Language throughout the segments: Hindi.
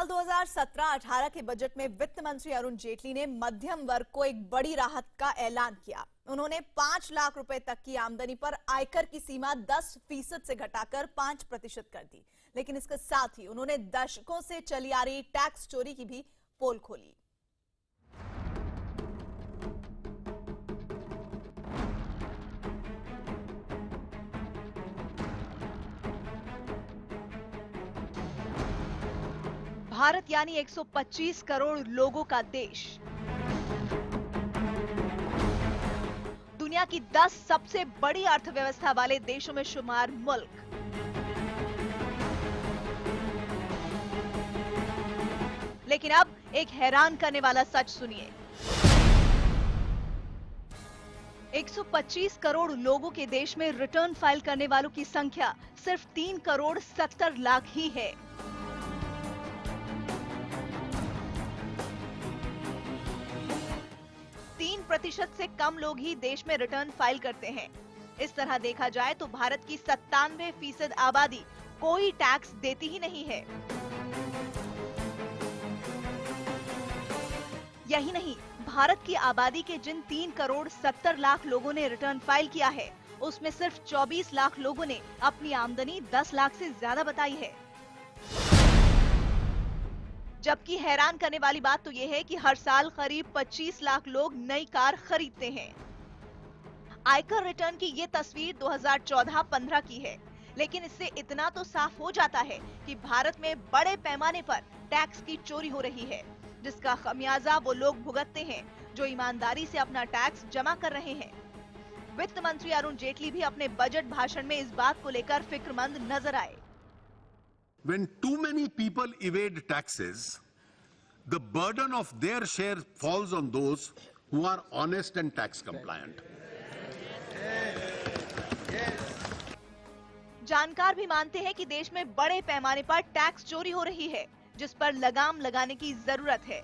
साल 2017-18 के बजट में वित्त मंत्री अरुण जेटली ने मध्यम वर्ग को एक बड़ी राहत का ऐलान किया। उन्होंने 5 लाख रुपए तक की आमदनी पर आयकर की सीमा 10% से घटाकर 5% कर दी। लेकिन इसके साथ ही उन्होंने दशकों से चली आ रही टैक्स चोरी की भी पोल खोली। भारत यानी 125 करोड़ लोगों का देश, दुनिया की 10 सबसे बड़ी अर्थव्यवस्था वाले देशों में शुमार मुल्क। लेकिन अब एक हैरान करने वाला सच सुनिए। 125 करोड़ लोगों के देश में रिटर्न फाइल करने वालों की संख्या सिर्फ 3 करोड़ 70 लाख ही है। 3% से कम लोग ही देश में रिटर्न फाइल करते हैं। इस तरह देखा जाए तो भारत की 97% आबादी कोई टैक्स देती ही नहीं है। यही नहीं, भारत की आबादी के जिन 3 करोड़ 70 लाख लोगों ने रिटर्न फाइल किया है, उसमें सिर्फ 24 लाख लोगों ने अपनी आमदनी 10 लाख से ज्यादा बताई है। जबकि हैरान करने वाली बात तो यह है कि हर साल करीब 25 लाख लोग नई कार खरीदते हैं। आयकर रिटर्न की ये तस्वीर 2014-15 की है, लेकिन इससे इतना तो साफ हो जाता है कि भारत में बड़े पैमाने पर टैक्स की चोरी हो रही है, जिसका खमियाजा वो लोग भुगतते हैं जो ईमानदारी से अपना टैक्स जमा कर रहे हैं। वित्त मंत्री अरुण जेटली भी अपने बजट भाषण में इस बात को लेकर फिक्रमंद नजर आए। When too many people evade taxes, the burden of their share falls on those who are honest and tax compliant. जानकार भी मानते हैं कि देश में बड़े पैमाने पर टैक्स चोरी हो रही है, जिस पर लगाम लगाने की जरूरत है।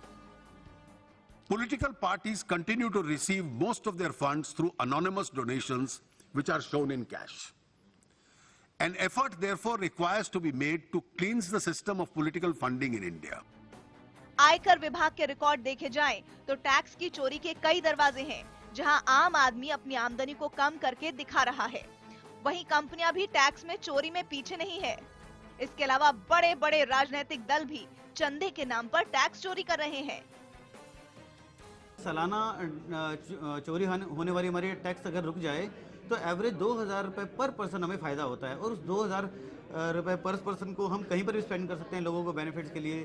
Political parties continue to receive most of their funds through anonymous donations, which are shown in cash. An effort therefore requires to be made to cleanse the system of political funding in India. आयकर विभाग के रिकॉर्ड देखे जाएं तो टैक्स की चोरी के कई दरवाजे हैं, जहां आम आदमी अपनी आमदनी को कम करके दिखा रहा है। वहीं कंपनियां भी टैक्स में चोरी में पीछे नहीं है। इसके अलावा बड़े बड़े राजनीतिक दल भी चंदे के नाम पर टैक्स चोरी कर रहे हैं। सालाना चोरी होने वाली हमारी टैक्स अगर रुक जाए तो एवरेज 2000 रुपए पर पर्सन हमें फायदा होता है, और उस 2000 रुपए पर पर्सन को हम कहीं पर भी स्पेंड कर सकते हैं लोगों को बेनिफिट्स के लिए।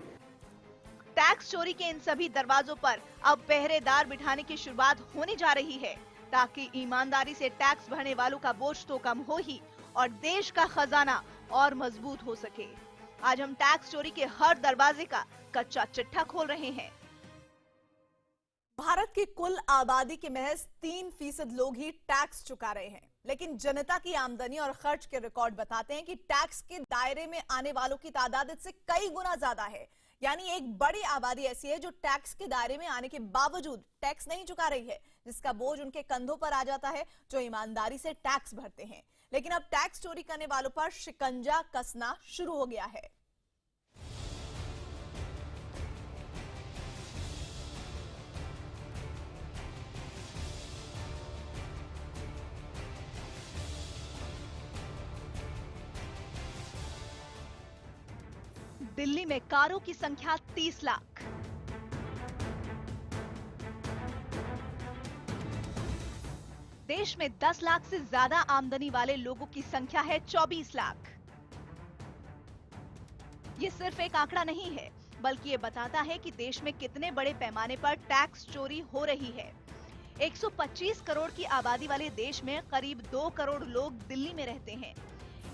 टैक्स चोरी के इन सभी दरवाजों पर अब पहरेदार बिठाने की शुरुआत होने जा रही है, ताकि ईमानदारी से टैक्स भरने वालों का बोझ तो कम हो ही और देश का खजाना और मजबूत हो सके। आज हम टैक्स चोरी के हर दरवाजे का कच्चा चिट्ठा खोल रहे हैं। भारत की कुल आबादी के महज 3% लोग ही टैक्स चुका रहे हैं, लेकिन जनता की आमदनी और खर्च के रिकॉर्ड बताते हैं कि टैक्स के दायरे में आने वालों की तादाद इससे कई गुना ज्यादा है। यानी एक बड़ी आबादी ऐसी है जो टैक्स के दायरे में आने के बावजूद टैक्स नहीं चुका रही है, जिसका बोझ उनके कंधों पर आ जाता है जो ईमानदारी से टैक्स भरते हैं। लेकिन अब टैक्स चोरी करने वालों पर शिकंजा कसना शुरू हो गया है। दिल्ली में कारों की संख्या 30 लाख, देश में 10 लाख से ज्यादा आमदनी वाले लोगों की संख्या है 24 लाख। ये सिर्फ एक आंकड़ा नहीं है, बल्कि ये बताता है कि देश में कितने बड़े पैमाने पर टैक्स चोरी हो रही है। 125 करोड़ की आबादी वाले देश में करीब 2 करोड़ लोग दिल्ली में रहते हैं।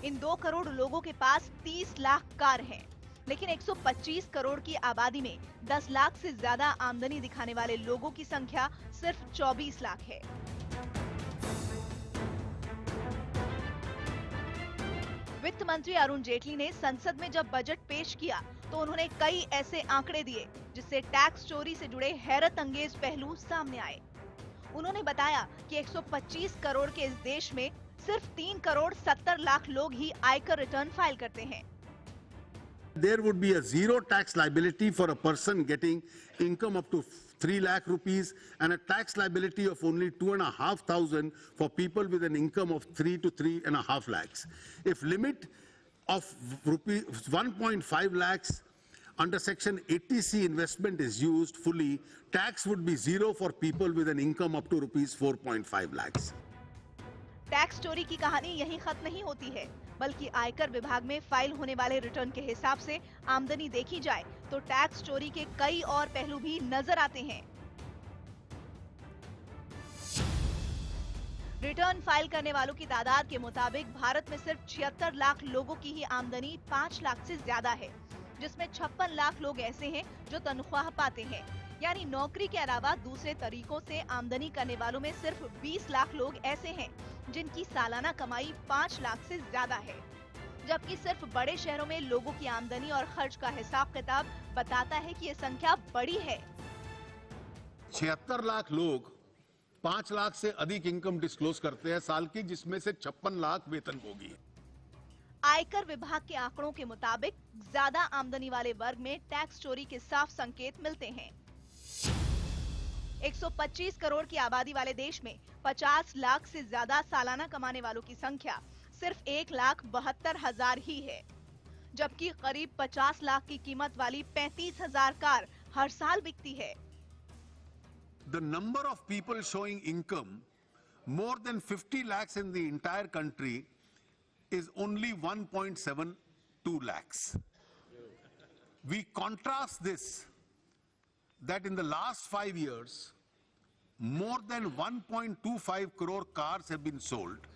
इन 2 करोड़ लोगों के पास 30 लाख कार हैं, लेकिन 125 करोड़ की आबादी में 10 लाख से ज्यादा आमदनी दिखाने वाले लोगों की संख्या सिर्फ 24 लाख है। वित्त मंत्री अरुण जेटली ने संसद में जब बजट पेश किया तो उन्होंने कई ऐसे आंकड़े दिए जिससे टैक्स चोरी से जुड़े हैरत अंगेज पहलू सामने आए। उन्होंने बताया कि 125 करोड़ के इस देश में सिर्फ 3 करोड़ 70 लाख लोग ही आयकर रिटर्न फाइल करते हैं। There would be a zero tax liability for a person getting income up to 3 lakh rupees and a tax liability of only 2,500 for people with an income of 3 to 3.5 lakhs. If limit of rupees 1.5 lakhs under section 80C investment is used fully, tax would be zero for people with an income up to rupees 4.5 lakhs. Tax चोरी की कहानी यहीं खत्म नहीं होती है, बल्कि आयकर विभाग में फाइल होने वाले रिटर्न के हिसाब से आमदनी देखी जाए तो टैक्स चोरी के कई और पहलू भी नजर आते हैं। रिटर्न फाइल करने वालों की तादाद के मुताबिक भारत में सिर्फ 76 लाख लोगों की ही आमदनी 5 लाख से ज्यादा है, जिसमें 56 लाख लोग ऐसे हैं जो तनख्वाह पाते हैं। यानी नौकरी के अलावा दूसरे तरीकों से आमदनी करने वालों में सिर्फ 20 लाख लोग ऐसे हैं जिनकी सालाना कमाई 5 लाख से ज्यादा है। जबकि सिर्फ बड़े शहरों में लोगों की आमदनी और खर्च का हिसाब किताब बताता है कि ये संख्या बड़ी है। 76 लाख लोग 5 लाख से अधिक इनकम डिस्क्लोज करते हैं साल की, जिसमें से 56 लाख वेतनभोगी है। आयकर विभाग के आंकड़ों के मुताबिक ज्यादा आमदनी वाले वर्ग में टैक्स चोरी के साफ संकेत मिलते हैं। 125 करोड़ की आबादी वाले देश में 50 लाख से ज्यादा सालाना कमाने वालों की संख्या सिर्फ 1,72,000 ही है, जबकि करीब 50 लाख की कीमत वाली 35,000 कार हर साल बिकती है। The number of people showing income more than 50 lakhs in the entire country is only 1.72 lakhs. We contrast this that in the last 5 years, more than 1.25 crore cars have been sold.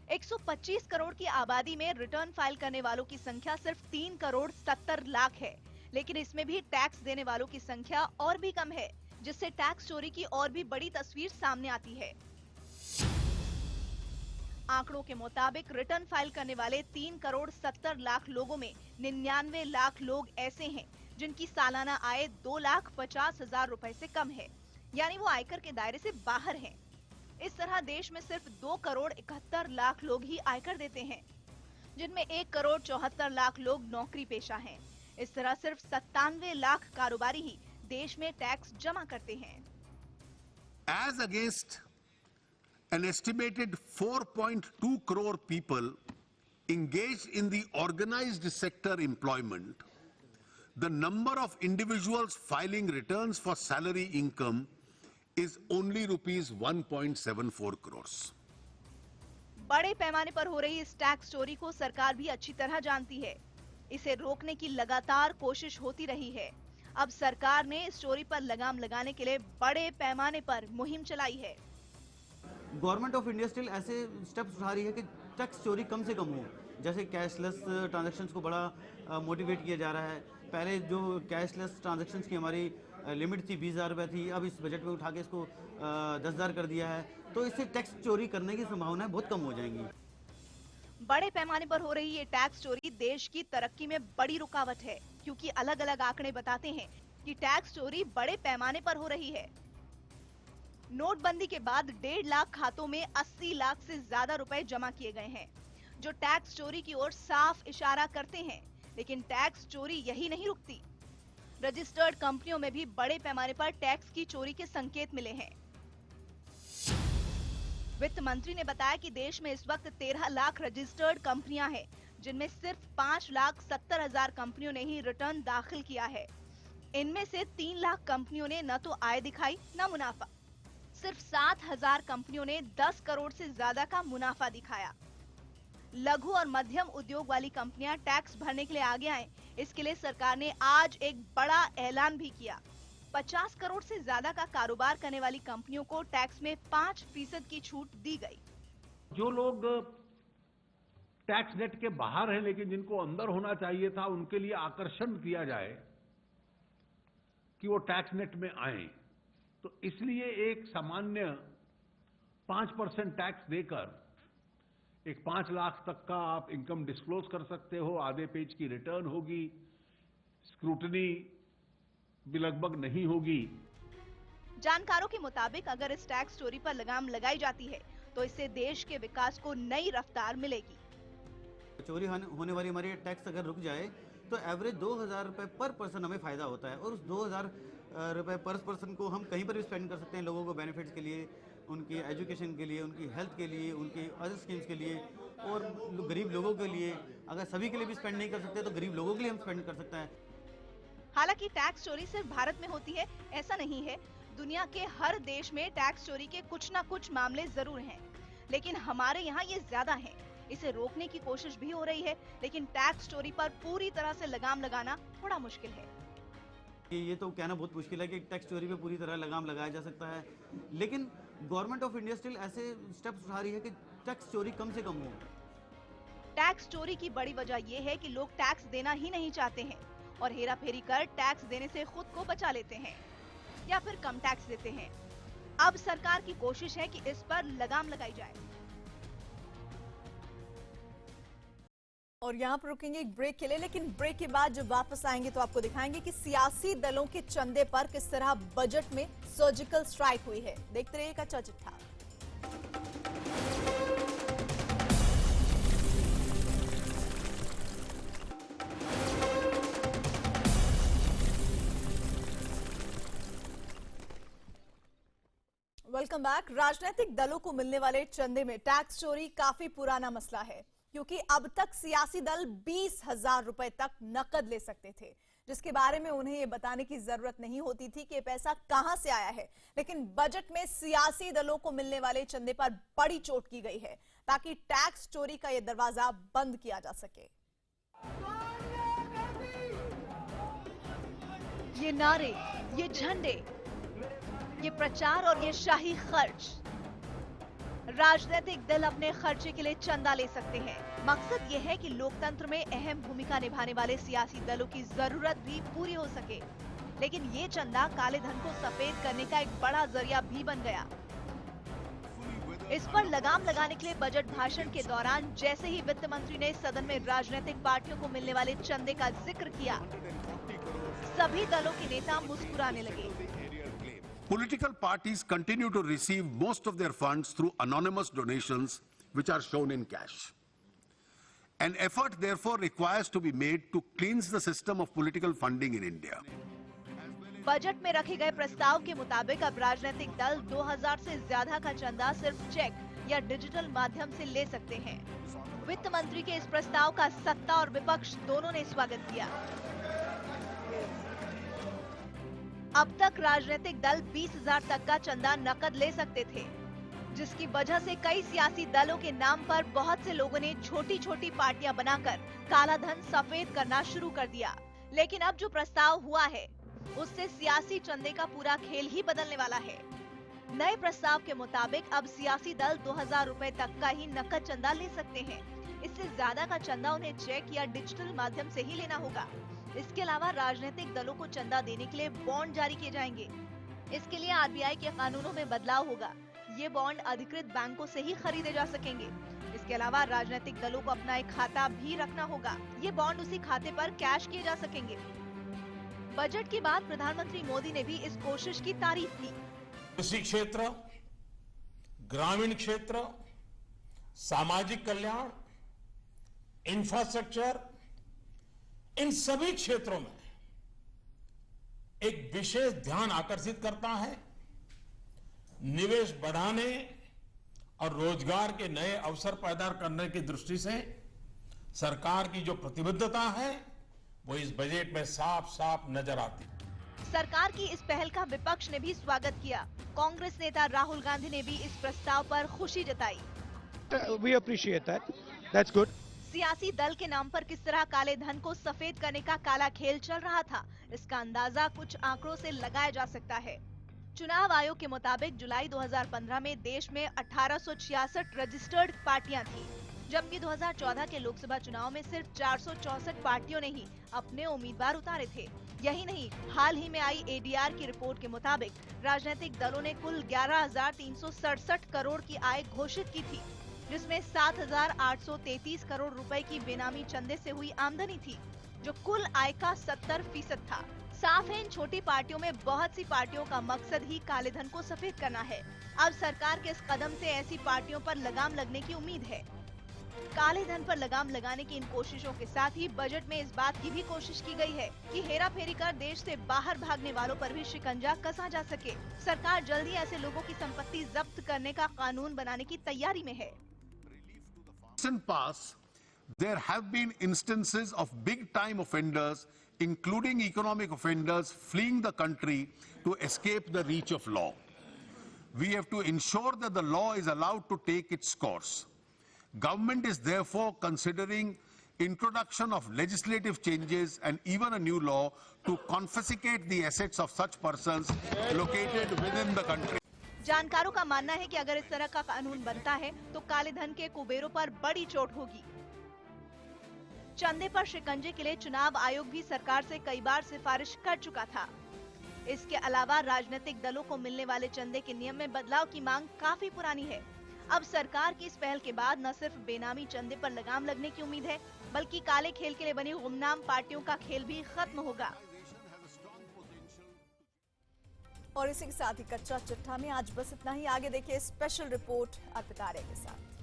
125 crore की आबादी में रिटर्न फाइल करने वालों की संख्या सिर्फ 3 करोड़ 70 लाख है, लेकिन इसमें भी टैक्स देने वालों की संख्या और भी कम है, जिससे टैक्स चोरी की और भी बड़ी तस्वीर सामने आती है। आंकड़ों के मुताबिक रिटर्न फाइल करने वाले 3 करोड़ 70 लाख लोगों में 99 लाख लोग ऐसे हैं जिनकी सालाना आय 2,50,000 रुपए से कम है, यानी वो आयकर के दायरे से बाहर हैं। इस तरह देश में सिर्फ 2 करोड़ 71 लाख लोग ही आयकर देते हैं, जिनमें 1 करोड़ 74 लाख लोग नौकरी पेशा हैं। इस तरह सिर्फ 97 लाख कारोबारी ही देश में टैक्स जमा करते हैं। As against an estimated 4.2 crore people engaged in the organized sector employment, the number of individuals filing returns for salary income is only rupees 1.74 crores. बड़े पैमाने पर हो रही इस टैक्स चोरी को सरकार भी अच्छी तरह जानती है। इसे रोकने की लगातार कोशिश होती रही है। अब सरकार ने इस चोरी पर लगाम लगाने के लिए बड़े पैमाने पर मुहिम चलाई है। गवर्नमेंट ऑफ इंडिया स्टिल ऐसे स्टेप्स उठा रही है कि टैक्स चोरी कम से कम हो। जैसे कैशलेस ट्रांजैक्शंस को बड़ा मोटिवेट किया जा रहा है। पहले जो कैशलेस ट्रांजैक्शंस की हमारी लिमिट थी 20,000 रुपये थी, अब इस बजट में उठा के इसको 10,000 कर दिया है, तो इससे टैक्स चोरी करने की संभावनाएं बहुत कम हो जाएंगी। बड़े पैमाने पर हो रही ये टैक्स चोरी देश की तरक्की में बड़ी रुकावट है, क्योंकि अलग अलग आंकड़े बताते हैं कि टैक्स चोरी बड़े पैमाने पर हो रही है। नोटबंदी के बाद 1.5 लाख खातों में 80 लाख से ज्यादा रुपए जमा किए गए हैं, जो टैक्स चोरी की ओर साफ इशारा करते हैं। लेकिन टैक्स चोरी यही नहीं रुकती। रजिस्टर्ड कंपनियों में भी बड़े पैमाने पर टैक्स की चोरी के संकेत मिले हैं। वित्त मंत्री ने बताया कि देश में इस वक्त 13 लाख रजिस्टर्ड कंपनियां हैं, जिनमें सिर्फ 5,70,000 कंपनियों ने ही रिटर्न दाखिल किया है। इनमें से 3 लाख कंपनियों ने न तो आय दिखाई न मुनाफा। सिर्फ 7,000 कंपनियों ने 10 करोड़ से ज्यादा का मुनाफा दिखाया। लघु और मध्यम उद्योग वाली कंपनियां टैक्स भरने के लिए आगे आए, इसके लिए सरकार ने आज एक बड़ा ऐलान भी किया। 50 करोड़ से ज्यादा का कारोबार करने वाली कंपनियों को टैक्स में 5% की छूट दी गई। जो लोग टैक्स नेट के बाहर हैं लेकिन जिनको अंदर होना चाहिए था, उनके लिए आकर्षण किया जाए कि वो टैक्स नेट में आए। तो इसलिए एक सामान्य 5% टैक्स देकर एक 5 लाख तक का आप इनकम डिस्क्लोज कर सकते हो। आधे पेज की रिटर्न होगी, स्क्रूटनी भी लगभग नहीं होगी। जानकारों के मुताबिक अगर इस टैक्स चोरी पर लगाम लगाई जाती है तो इससे देश के विकास को नई रफ्तार मिलेगी। चोरी होने वाली हमारी टैक्स अगर रुक जाए तो एवरेज 2000 रुपये पर पर्सन हमें फ़ायदा होता है, और उस 2000 रुपये पर पर्सन को हम कहीं पर भी स्पेंड कर सकते हैं, लोगों को बेनिफिट्स के लिए, उनकी एजुकेशन के लिए, उनकी हेल्थ के लिए, उनकी अदर स्कीम्स के लिए, और गरीब लोगों के लिए। अगर सभी के लिए भी स्पेंड नहीं कर सकते तो गरीब लोगों के लिए हम स्पेंड कर सकते हैं। हालांकि टैक्स चोरी सिर्फ भारत में होती है ऐसा नहीं है। दुनिया के हर देश में टैक्स चोरी के कुछ न कुछ मामले जरूर हैं, लेकिन हमारे यहाँ ये ज्यादा है। इसे रोकने की कोशिश भी हो रही है, लेकिन टैक्स चोरी पर पूरी तरह से लगाम लगाना थोड़ा मुश्किल है। ये तो कहना बहुत मुश्किल है कि टैक्स चोरी पे पूरी तरह लगाम लगाया जा सकता है, लेकिन गवर्नमेंट ऑफ इंडिया स्टिल ऐसे स्टेप्स उठा रही है कि टैक्स चोरी कम से कम हो। टैक्स चोरी की बड़ी वजह यह है कि लोग टैक्स देना ही नहीं चाहते हैं और हेरा फेरी कर टैक्स देने से खुद को बचा लेते हैं या फिर कम टैक्स देते हैं। अब सरकार की कोशिश है कि इस पर लगाम लगाई जाए। और यहाँ पर रुकेंगे एक ब्रेक के लिए, लेकिन ब्रेक के बाद जब वापस आएंगे तो आपको दिखाएंगे कि सियासी दलों के चंदे पर किस तरह बजट में सर्जिकल स्ट्राइक हुई है। देखते रहिएगा चर्चित। Welcome back. राजनीतिक दलों को मिलने वाले चंदे में टैक्स चोरी काफी पुराना मसला है, क्योंकि अब तक सियासी दल 20,000 रुपए तक नकद ले सकते थे, जिसके बारे में उन्हें ये बताने की जरूरत नहीं होती थी कि ये पैसा कहां से आया है। लेकिन बजट में सियासी दलों को मिलने वाले चंदे पर बड़ी चोट की गई है, ताकि टैक्स चोरी का ये दरवाजा बंद किया जा सके। ये नारे, ये झंडे, ये प्रचार और ये शाही खर्च, राजनीतिक दल अपने खर्चे के लिए चंदा ले सकते हैं। मकसद ये है कि लोकतंत्र में अहम भूमिका निभाने वाले सियासी दलों की जरूरत भी पूरी हो सके। लेकिन ये चंदा काले धन को सफेद करने का एक बड़ा जरिया भी बन गया। इस पर लगाम लगाने के लिए बजट भाषण के दौरान जैसे ही वित्त मंत्री ने सदन में राजनीतिक पार्टियों को मिलने वाले चंदे का जिक्र किया, सभी दलों के नेता मुस्कुराने लगे। Political parties continue to receive most of their funds through anonymous donations, which are shown in cash. An effort therefore requires to be made to cleanse the system of political funding in India. Budget में रखे गए प्रस्ताव के मुताबिक अब राजनीतिक दल 2000 से ज्यादा का चंदा सिर्फ चेक या डिजिटल माध्यम से ले सकते हैं। वित्त मंत्री के इस प्रस्ताव का सत्ता और विपक्ष दोनों ने स्वागत किया। अब तक राजनीतिक दल 20,000 तक का चंदा नकद ले सकते थे, जिसकी वजह से कई सियासी दलों के नाम पर बहुत से लोगों ने छोटी छोटी पार्टियां बनाकर काला धन सफेद करना शुरू कर दिया। लेकिन अब जो प्रस्ताव हुआ है, उससे सियासी चंदे का पूरा खेल ही बदलने वाला है। नए प्रस्ताव के मुताबिक अब सियासी दल 2000 रुपए तक का ही नकद चंदा ले सकते हैं। इससे ज्यादा का चंदा उन्हें चेक या डिजिटल माध्यम से ही लेना होगा। इसके अलावा राजनीतिक दलों को चंदा देने के लिए बॉन्ड जारी किए जाएंगे। इसके लिए आरबीआई के कानूनों में बदलाव होगा। ये बॉन्ड अधिकृत बैंकों से ही खरीदे जा सकेंगे। इसके अलावा राजनीतिक दलों को अपना एक खाता भी रखना होगा। ये बॉन्ड उसी खाते पर कैश किए जा सकेंगे। बजट के बाद प्रधानमंत्री मोदी ने भी इस कोशिश की तारीफ की। कृषि क्षेत्र, ग्रामीण क्षेत्र, सामाजिक कल्याण, इंफ्रास्ट्रक्चर, इन सभी क्षेत्रों में एक विशेष ध्यान आकर्षित करता है। निवेश बढ़ाने और रोजगार के नए अवसर पैदा करने की दृष्टि से सरकार की जो प्रतिबद्धता है, वो इस बजट में साफ साफ नजर आती है। सरकार की इस पहल का विपक्ष ने भी स्वागत किया। कांग्रेस नेता राहुल गांधी ने भी इस प्रस्ताव पर खुशी जताई। We appreciate that. That's good. सियासी दल के नाम पर किस तरह काले धन को सफेद करने का काला खेल चल रहा था, इसका अंदाजा कुछ आंकड़ों से लगाया जा सकता है। चुनाव आयोग के मुताबिक जुलाई 2015 में देश में 1866 रजिस्टर्ड पार्टियां थी, जबकि 2014 के लोकसभा चुनाव में सिर्फ 464 पार्टियों ने ही अपने उम्मीदवार उतारे थे। यही नहीं, हाल ही में आई एडीआर की रिपोर्ट के मुताबिक राजनीतिक दलों ने कुल 11,367 करोड़ की आय घोषित की थी, जिसमें 7,833 करोड़ रुपए की बेनामी चंदे से हुई आमदनी थी, जो कुल आय का 70% था। साफ है, इन छोटी पार्टियों में बहुत सी पार्टियों का मकसद ही काले धन को सफेद करना है। अब सरकार के इस कदम से ऐसी पार्टियों पर लगाम लगने की उम्मीद है। काले धन पर लगाम लगाने की इन कोशिशों के साथ ही बजट में इस बात की भी कोशिश की गई है कि हेरा फेरी कर देश से बाहर भागने वालों पर भी शिकंजा कसा जा सके। सरकार जल्दी ऐसे लोगों की संपत्ति जब्त करने का कानून बनाने की तैयारी में है। recent past, there have been instances of big-time offenders, including economic offenders, fleeing the country to escape the reach of law. We have to ensure that the law is allowed to take its course. Government is therefore considering introduction of legislative changes and even a new law to confiscate the assets of such persons located within the country. जानकारों का मानना है कि अगर इस तरह का कानून बनता है तो काले धन के कुबेरों पर बड़ी चोट होगी। चंदे पर शिकंजे के लिए चुनाव आयोग भी सरकार से कई बार सिफारिश कर चुका था। इसके अलावा राजनीतिक दलों को मिलने वाले चंदे के नियम में बदलाव की मांग काफी पुरानी है। अब सरकार की इस पहल के बाद न सिर्फ बेनामी चंदे पर लगाम लगने की उम्मीद है, बल्कि काले खेल के लिए बनी गुमनाम पार्टियों का खेल भी खत्म होगा। और इसी के साथ ही कच्चा चिट्ठा में आज बस इतना ही। आगे देखिए स्पेशल रिपोर्ट अर्पिता आर्य के साथ।